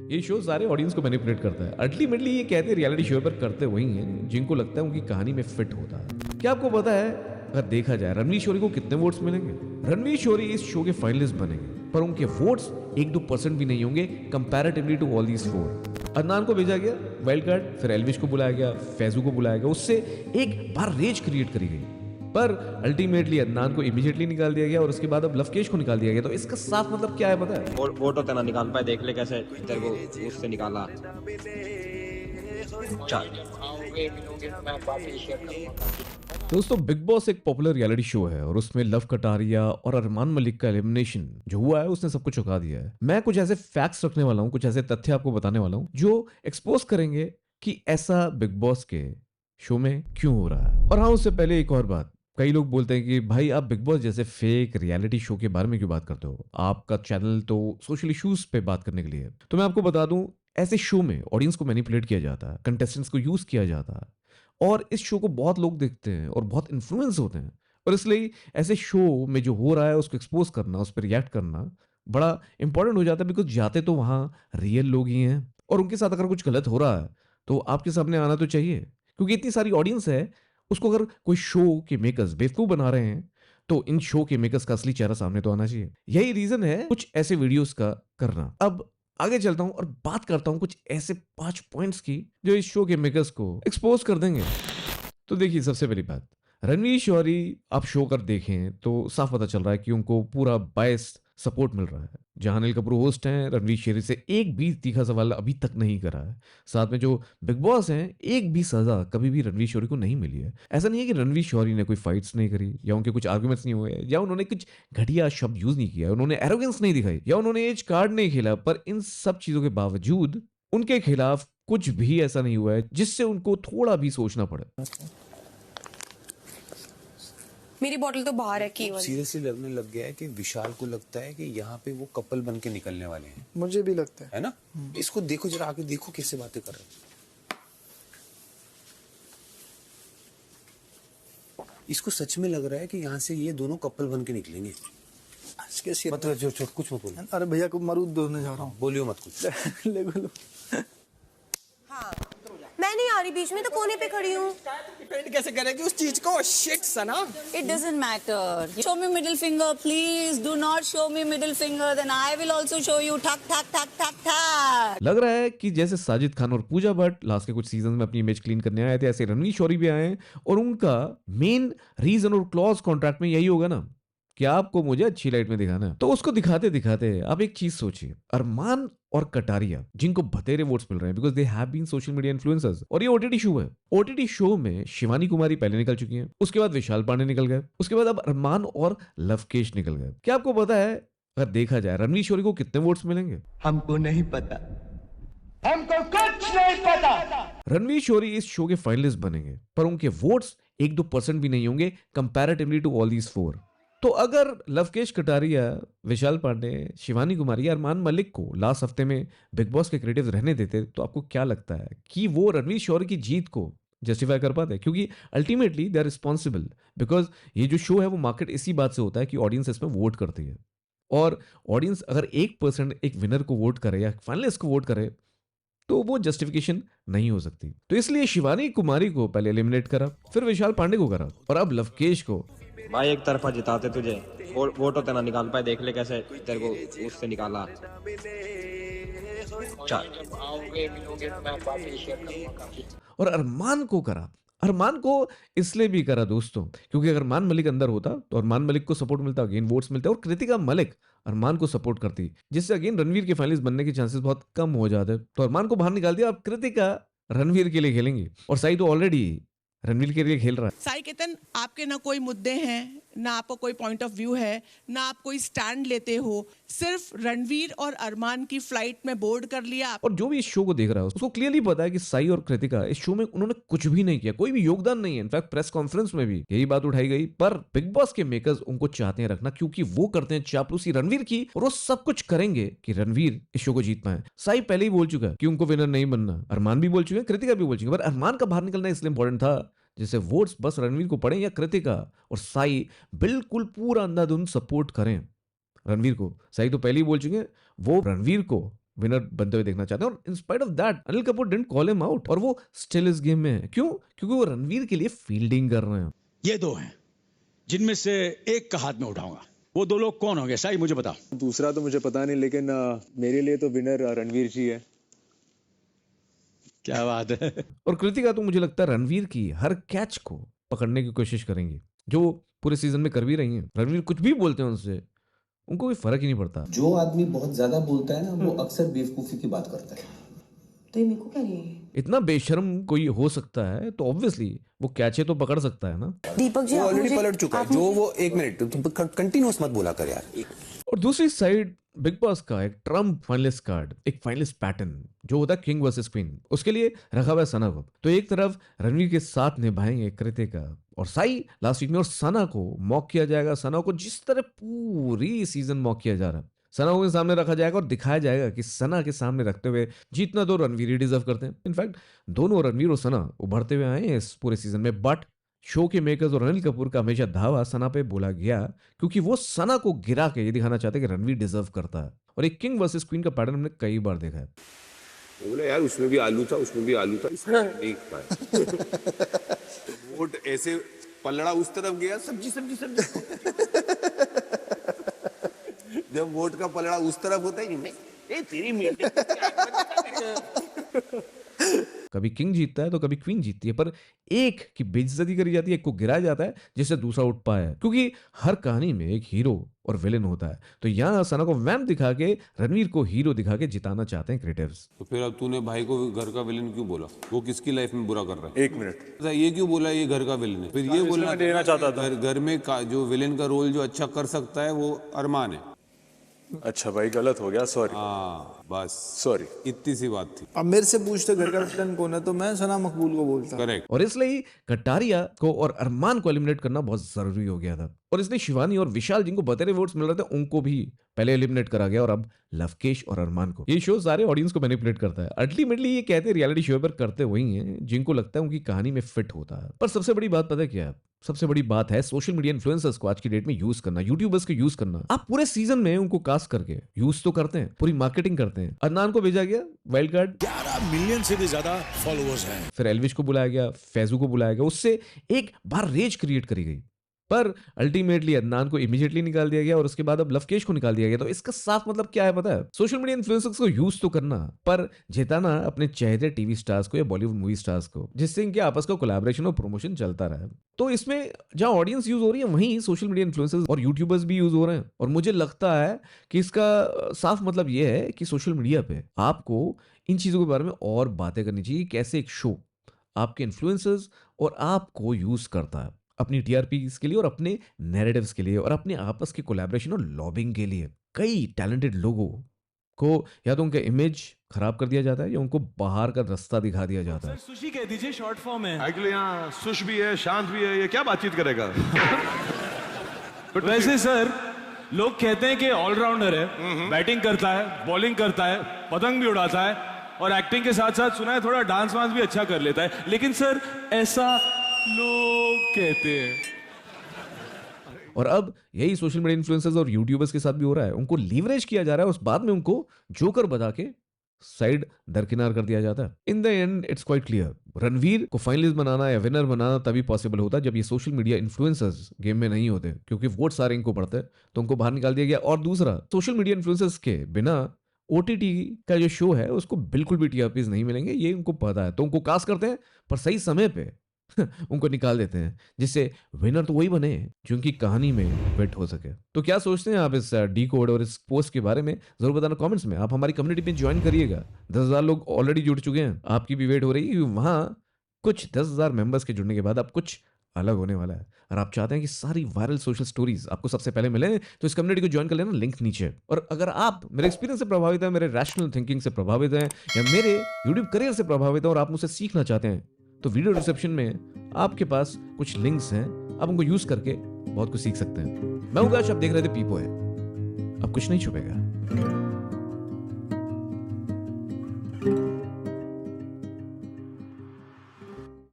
ये शो सारे ऑडियंस को मैनिपुलेट करता है। अल्टीमेटली ये कहते हैं रियलिटी शो पर करते वही हैं जिनको लगता है उनकी कहानी में फिट होता है। क्या आपको पता है अगर देखा जाए रणवीर शोरी को कितने वोट्स मिलेंगे? रणवीर शोरी इस शो के फाइनलिस्ट बनेंगे पर उनके वोट्स 1-2% भी नहीं होंगे comparatively to all these four. Adnan को भेजा गया वाइल्ड कार्ड, फिर एल्विश को बुलाया गया, फैजू को बुलाया गया, उससे एक बार रेज क्रिएट करी गई पर अल्टीमेटली अदनान को इमीडिएटली निकाल दिया गया और उसके बाद अब लवकेश को निकाल दिया गया। तो इसका साफ मतलब क्या है पता है? वोट होता ना निकाल पाए, देख ले कैसे तेरे को उससे निकाला। दोस्तों बिग बॉस एक पॉपुलर रियलिटी शो है और उसमें लव कटारिया और अरमान मलिक का एलिमिनेशन जो हुआ है उसने सबको चौंका दिया है। मैं कुछ ऐसे फैक्ट्स रखने वाला हूँ, कुछ ऐसे तथ्य आपको बताने वाला हूँ जो एक्सपोज करेंगे कि ऐसा बिग बॉस के शो में क्यों हो रहा है। और हाँ, उससे पहले एक और बात, कई लोग बोलते हैं कि भाई आप बिग बॉस जैसे फेक रियलिटी शो के बारे में क्यों बात करते हो, आपका चैनल तो सोशल इश्यूज पे बात करने के लिए है। तो मैं आपको बता दूं, ऐसे शो में ऑडियंस को मैनिपुलेट किया जाता है, कंटेस्टेंट्स को यूज किया जाता है और इस शो को बहुत लोग देखते हैं और बहुत इन्फ्लुएंस होते हैं। और इसलिए ऐसे शो में जो हो रहा है उसको एक्सपोज करना, उस पर रिएक्ट करना बड़ा इंपॉर्टेंट हो जाता है बिकॉज जाते तो वहां रियल लोग ही हैं और उनके साथ अगर कुछ गलत हो रहा है तो आपके सामने आना तो चाहिए क्योंकि इतनी सारी ऑडियंस है। उसको अगर कोई शो के मेकर्स बेवकूफ बना रहे हैं तो इन शो के मेकर्स का असली चेहरा सामने तो आना चाहिए। यही रीजन है कुछ ऐसे वीडियोस का करना। अब आगे चलता हूं और बात करता हूं कुछ ऐसे 5 पॉइंट्स की जो इस शो के मेकर्स को एक्सपोज कर देंगे। तो देखिए, सबसे पहली बात, रणवीर शौरी आप शो कर देखें तो साफ पता चल रहा है कि उनको पूरा बायस सपोर्ट मिल रहा है। जहां अनिल कपूर होस्ट हैं, रणवीर शेरी से एक भी तीखा सवाल अभी तक नहीं करा है। साथ में जो बिग बॉस हैं, एक भी सजा कभी भी रणवीर शौरी को नहीं मिली है। ऐसा नहीं है कि रणवीर शौरी ने कोई फाइट्स नहीं करी या उनके कुछ आर्गुमेंट्स नहीं हुए या उन्होंने कुछ घटिया शब्द यूज नहीं किया, उन्होंने एरोगेंस नहीं दिखाई या उन्होंने एज कार्ड नहीं खेला। पर इन सब चीजों के बावजूद उनके खिलाफ कुछ भी ऐसा नहीं हुआ है जिससे उनको थोड़ा भी सोचना पड़े। मेरी बोतल तो बाहर है की वाली। सीरियसली लगने लग गया है कि विशाल को लगता है कि यहाँ पे वो कपल बन के निकलने वाले हैं। मुझे भी लगता है ना? इसको देखो जरा, आगे देखो कैसे बातें कर रहे हैं। इसको सच में लग रहा है कि यहाँ से ये दोनों कपल बन के निकलेंगे। कैसे मतलब जो कुछ मत बोलो। अरे भैया को मरूद दोने जा रहा हूँ। बोलियो मत कुछ। ले बोलो। हाँ, मैं नहीं आ रही, बीच में तो कोने पे खड़ी हूँ। डिपेंड कैसे करेगी उस चीज को? Shit Sana. It doesn't matter. Show me middle finger, please. Do not show me middle finger. Then I will also show you. ठक ठक ठक ठक ठक. लग रहा है कि जैसे साजिद खान और पूजा भट्ट लास्ट के कुछ सीजन में अपनी इमेज क्लीन करने आए थे, ऐसे रणवीर शौरी भी आए हैं और उनका मेन रीजन और क्लॉज कॉन्ट्रैक्ट में यही होगा ना कि आपको मुझे अच्छी लाइट में दिखाना है। तो उसको दिखाते दिखाते आप एक चीज सोचिए, अरमान और कटारिया जिनको बतेरे वोट्स मिल रहे हैं because they have been social media influencers, और ये ओटीटी शो है। ओटीटी शो में शिवानी कुमारी पहले निकल चुकी हैं, उसके बाद विशाल पांडे निकल गए, उसके बाद अब अरमान और लवकेश निकल गए। क्या आपको पता है अगर देखा जाए रणवीर शौरी को कितने वोट्स मिलेंगे? हमको नहीं पता, हमको कुछ नहीं पता। रणवीर शौरी इस शो के फाइनलिस्ट बनेंगे पर उनके वोट्स 1-2% भी नहीं होंगे comparatively to all these four. तो अगर लवकेश कटारिया, विशाल पांडे, शिवानी कुमारी या अरमान मलिक को लास्ट हफ्ते में बिग बॉस के क्रिएटिव्स रहने देते तो आपको क्या लगता है कि वो रणवीर शौरी की जीत को जस्टिफाई कर पाते? क्योंकि ultimately they are responsible because ये जो शो है वो मार्केट इसी बात से होता है कि ऑडियंस इसमें वोट करती है और ऑडियंस अगर 1% एक विनर को वोट करे या फाइनलिस्ट को वोट करे तो वो जस्टिफिकेशन नहीं हो सकती। तो इसलिए शिवानी कुमारी को पहले एलिमिनेट करा, फिर विशाल पांडे को करा और अब लवकेश को। भाई एक तरफा जिताते तुझे, वोट होता ना निकाल पाए, देख ले कैसे तेरे को उससे निकाला। और अरमान को करा। अरमान को इसलिए भी करा दोस्तों क्योंकि अगर अरमान मलिक अंदर होता तो अरमान मलिक को सपोर्ट मिलता, अगेन वोट्स मिलते और कृतिका मलिक अरमान को सपोर्ट करती, जिससे अगेन रणवीर के फाइनलिस्ट बनने के चांसेस बहुत कम हो जाते। तो अरमान को बाहर निकाल दिया, अब कृतिका रणवीर के लिए खेलेंगी और साई तो ऑलरेडी रणवीर के लिए खेल रहा है। साई केतन, आपके ना कोई मुद्दे हैं, ना आपको कोई पॉइंट ऑफ व्यू है, ना आप कोई स्टैंड लेते हो, सिर्फ रणवीर और अरमान की फ्लाइट में बोर्ड कर लिया। और जो भी इस शो को देख रहा है उसको क्लियरली पता है कि साई और कृतिका इस शो में उन्होंने कुछ भी नहीं किया, कोई भी योगदान नहीं है। इनफैक्ट प्रेस कॉन्फ्रेंस में भी यही बात उठाई गई, पर बिग बॉस के मेकर्स उनको चाहते हैं रखना क्योंकि वो करते हैं चापलूसी रणवीर की और वो सब कुछ करेंगे कि रणवीर इस शो को जीत पाए। साई पहले ही बोल चुका है कि उनको विनर नहीं बनना, अरमान भी बोल चुके हैं, कृतिका भी बोल चुकी है, पर अरमान का बाहर निकलना इसलिए इंपॉर्टेंट था जिससे वोट्स बस रणवीर को पड़े या कृतिका और साई बिल्कुल पूरा अंधाधुंध सपोर्ट करें रणवीर को। साई तो पहले ही बोल चुके हैं वो रणवीर को विनर बनते हुए देखना चाहते हैं। और in spite of that Anil Kapoor didn't call him out और वो स्टिल इस गेम में है। क्यों? क्योंकि वो रणवीर के लिए फील्डिंग कर रहे हैं। ये दो हैं जिनमें से एक का हाथ में उठाऊंगा। वो दो लोग कौन होंगे साई मुझे बताओ। दूसरा तो मुझे पता नहीं, लेकिन मेरे लिए तो विनर रणवीर जी है। क्या बात है। और कृतिका तो मुझे लगता है रणवीर की हर कैच को पकड़ने की कोशिश करेंगी, जो पूरे सीजन में कर भी रही हैं। रणवीर कुछ भी बोलते हैं उनसे, उनको कोई फर्क ही नहीं पड़ता। जो आदमी बहुत ज्यादा बोलता है ना, वो अक्सर बेवकूफी की बात करता है। तो ये मेरे को क्या नहीं है? इतना बेशर्म कोई हो सकता है तो ऑब्वियसली वो कैचे तो पकड़ सकता है ना। दीपक जी वो आप ऑलरेडी मुझे- पलट चुका है। आप जो मुझे- वो एक मिनट तुम कंटिन्यूस मत बोला कर यार। और दूसरी साइड बिग बॉस का एक ट्रम्प फाइनलिस्ट कार्ड, एक फाइनलिस्ट पैटर्न जो होता है किंग वर्सेस क्वीन, उसके लिए रखा हुआ है सना को। तो एक तरफ रणवीर के साथ निभाएंगे कृतिका और साई लास्ट वीक में, और सना को मॉक किया जाएगा। सना को जिस तरह पूरी सीजन मॉक किया जा रहा है, सना को सामने रखा जाएगा और दिखाया जाएगा कि सना के सामने रखते हुए जीतना तो रणवीर ही डिजर्व करते हैं। इनफैक्ट दोनों रणवीर और सना उभरते हुए आए हैं इस पूरे सीजन में, बट शो के मेकर्स और अनिल कपूर का हमेशा धावा सना पे बोला गया क्योंकि वो सना को गिरा के ये दिखाना चाहते हैं कि रणवीर डिजर्व करता है। और एक किंग वर्सेस क्वीन का पैटर्न हमने कई बार देखा है। बोला यार उसमें भी आलू था, उसमें भी आलू था, इसमें नहीं पाया। वोट ऐसे पलड़ा उस तरफ गया, सब्जी सब्जी सब्जी। जब वोट का पलड़ा उस तरफ होता है नहीं, तेरी मीटिंग कभी किंग जीतता है तो कभी क्वीन जीतती है, पर एक की बेइज्जती करी जाती है, एक को गिराया जाता है जिससे दूसरा उठ पाया, क्योंकि हर कहानी में एक हीरो और विलेन होता है। तो यहाँ सना को वैम्प दिखा के रणवीर को हीरो दिखा के जिताना चाहते हैं क्रिएटिव्स। तो फिर अब तूने भाई को घर का विलेन क्यों बोला? वो किसकी लाइफ में बुरा कर रहा है? एक मिनट, ये क्यों बोला ये घर का विलेन है? फिर ये बोलना देना चाहता था। घर में जो विलेन का रोल जो अच्छा कर सकता है वो अरमान है। अच्छा भाई गलत हो गया, सॉरी। हाँ बस सॉरी, इतनी सी बात थी। अब मेरे से पूछते घर का विलन कौन है, तो मैं सना मकबूल को बोलता। करेक्ट। और इसलिए कटारिया को और अरमान को एलिमिनेट करना बहुत जरूरी हो गया था। और इसलिए शिवानी और विशाल जिनको बतेरे वोट्स मिल रहे थे उनको भी पहले एलिमिनेट करा गया, और अब लवकेश और अरमान को। ये शो सारे ऑडियंस को मैनिपुलेट करता है। अल्टीमेटली ये कहते हैं रियलिटी शो पर करते वही हैं जिनको लगता है उनकी कहानी में फिट होता है। पर सबसे बड़ी बात पता है क्या है? सबसे बड़ी बात है सोशल मीडिया इन्फ्लुएंसर्स को आज की डेट में यूज करना, यूट्यूबर्स को यूज करना। आप पूरे सीजन में उनको कास्ट करके यूज तो करते हैं, पूरी मार्केटिंग करते हैं। अदनान को भेजा गया वाइल्ड कार्ड, 11 मिलियन से भी ज्यादा फॉलोअर्स हैं। फिर एल्विश को बुलाया गया, फैजू को बुलाया गया, उससे एक बार रेज क्रिएट करी गई। पर अल्टीमेटली अदनान को इमीडिएटली निकाल दिया गया और उसके बाद अब लवकेश को निकाल दिया गया। तो इसका साफ मतलब क्या है पता है? सोशल मीडिया इन्फ्लुएंसर्स को यूज तो करना, पर जिताना अपने चहेते टीवी स्टार्स को या बॉलीवुड मूवी स्टार्स को, जिससे इनके आपस का कोलैबोरेशन और प्रमोशन चलता रहा। तो इसमें जहां ऑडियंस यूज हो रही है वहीं सोशल मीडिया इन्फ्लुएंसर्स और यूट्यूबर्स भी यूज हो रहे हैं। और मुझे लगता है कि इसका साफ मतलब यह है कि सोशल मीडिया पे आपको इन चीजों के बारे में और बातें करनी चाहिए। कैसे एक शो आपके इन्फ्लुएंसर्स और आपको यूज करता है अपनी टीआरपीस के लिए और अपने नैरेटिव्स के लिए और अपने आपस के कोलैबोरेशन और लॉबिंग के लिए। कई टैलेंटेड लोगों को या तो उनका इमेज खराब कर दिया जाता है या उनको बाहर का रास्ता दिखा दिया जाता है। सुशी कह दीजिए, शॉर्ट फॉर्म है। एक्चुअली यहाँ सुश भी है, शांत भी है, ये क्या बातचीत करेगा? वैसे सर लोग कहते हैं कि ऑलराउंडर है, बैटिंग करता है, बॉलिंग करता है, पतंग भी उड़ाता है और एक्टिंग के साथ साथ सुना है थोड़ा डांस वांस भी अच्छा कर लेता है। लेकिन सर ऐसा लोग कहते हैं। और अब यही सोशल मीडिया इन्फ्लुएंसर्स और यूट्यूबर्स के साथ भी हो रहा है। उनको लीवरेज किया जा रहा है, उस बाद में उनको जोकर बता के साइड दरकिनार कर दिया जाता है। In the end it's quite clear, Ranveer को फाइनलिस्ट बनाना या विनर बनाना तभी पॉसिबल होता है जब ये सोशल मीडिया इन्फ्लुएंसर्स गेम में नहीं होते, क्योंकि वोट सारे इनको पड़ते हैं तो उनको बाहर निकाल दिया गया। और दूसरा, सोशल मीडिया इन्फ्लुएंसर्स के बिना ओटीटी का जो शो है उसको बिल्कुल भी टीआरपीज नहीं मिलेंगे, ये उनको पता है। तो उनको कास्ट करते हैं पर सही समय पे उनको निकाल देते हैं, जिससे विनर तो वही बने जो उनकी कहानी में फिट हो सके। तो क्या सोचते हैं आप इस डी कोड और इस पोस्ट के बारे में? जरूर बताना कमेंट्स में। आप हमारी कम्युनिटी में ज्वाइन करिएगा। 10,000 लोग ऑलरेडी जुड़ चुके हैं, आपकी भी वेट हो रही है। वहां कुछ 10,000 मेंबर्स के जुड़ने के बाद अब कुछ अलग होने वाला है। और आप चाहते हैं कि सारी वायरल सोशल स्टोरीज आपको सबसे पहले मिले तो इस कम्युनिटी को ज्वाइन कर लेना, लिंक नीचे। और अगर आप मेरे एक्सपीरियंस से प्रभावित हैं, मेरे रैशनल थिंकिंग से प्रभावित हैं या मेरे यूट्यूब करियर से प्रभावित हैं और आप मुझसे सीखना चाहते हैं, तो वीडियो डिस्क्रिप्शन में आपके पास कुछ लिंक्स हैं, आप उनको यूज करके बहुत कुछ सीख सकते हैं। मैं हूं काश, आप देख रहे थे पीपो है, अब कुछ नहीं छुपेगा।